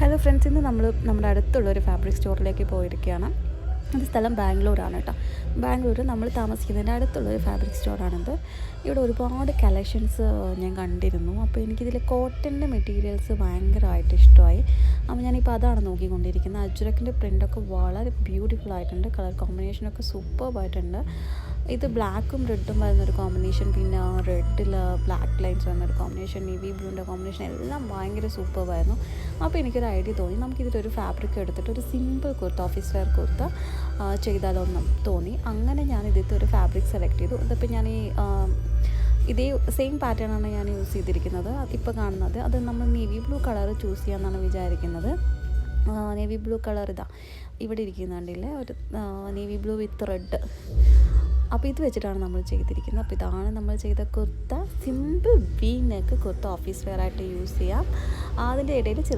Hello friends, ഇന്ന് നമ്മൾ നമ്മുടെ അടുത്തുള്ളൊരു ഫാബ്രിക് സ്റ്റോറിലേക്ക് പോയിരിക്കുകയാണ്. ഇത് സ്ഥലം ബാംഗ്ലൂരാണ് കേട്ടോ. ബാംഗ്ലൂർ നമ്മൾ താമസിക്കുന്നതിൻ്റെ അടുത്തുള്ളൊരു ഫാബ്രിക് സ്റ്റോറാണിത്. ഇവിടെ ഒരുപാട് കളക്ഷൻസ് ഞാൻ കണ്ടിരുന്നു. അപ്പോൾ എനിക്കിതിൽ കോട്ടൻ്റെ മെറ്റീരിയൽസ് ഭയങ്കരമായിട്ട് ഇഷ്ടമായി. അപ്പോൾ ഞാനിപ്പോൾ അതാണ് നോക്കിക്കൊണ്ടിരിക്കുന്നത്. അജ്രക്കിൻ്റെ പ്രിൻ്റൊക്കെ വളരെ ബ്യൂട്ടിഫുൾ ആയിട്ടുണ്ട്. കളർ കോമ്പിനേഷനൊക്കെ സൂപ്പർബായിട്ടുണ്ട്. ഇത് ബ്ലാക്കും റെഡും വരുന്നൊരു കോമ്പിനേഷൻ, പിന്നെ റെഡിൽ ബ്ലാക്ക് ലൈൻസ് വരുന്നൊരു കോമ്പിനേഷൻ, നേവി ബ്ലൂവിൻ്റെ കോമ്പിനേഷൻ എല്ലാം ഭയങ്കര സൂപ്പർബായിരുന്നു. അപ്പോൾ എനിക്കൊരു ഐഡിയ തോന്നി, നമുക്കിതിലൊരു ഫാബ്രിക് എടുത്തിട്ട് ഒരു simple kurta, office wear kurta ചെയ്താലോന്നും തോന്നി. അങ്ങനെ ഞാൻ ഇതിലത്തെ ഒരു ഫാബ്രിക് സെലക്ട് ചെയ്തു. ഇതിപ്പോൾ ഞാൻ ഇതേ സെയിം പാറ്റേണാണ് ഞാൻ യൂസ് ചെയ്തിരിക്കുന്നത്. ഇപ്പോൾ കാണുന്നത് അത് നമ്മൾ നേവി ബ്ലൂ കളർ ചൂസ് ചെയ്യാമെന്നാണ് വിചാരിക്കുന്നത്. നേവി ബ്ലൂ കളർ ഇതാ ഇവിടെ ഇരിക്കുന്നുണ്ടല്ലേ, ഒരു നേവി ബ്ലൂ വിത്ത് റെഡ്. അപ്പോൾ ഇത് വെച്ചിട്ടാണ് നമ്മൾ ചെയ്തിരിക്കുന്നത്. അപ്പോൾ ഇതാണ് നമ്മൾ ചെയ്ത kurta. Simple V neck kurta, office wear ആയിട്ട് യൂസ് ചെയ്യാം. അതിൻ്റെ ഇടയിൽ ചെറിയ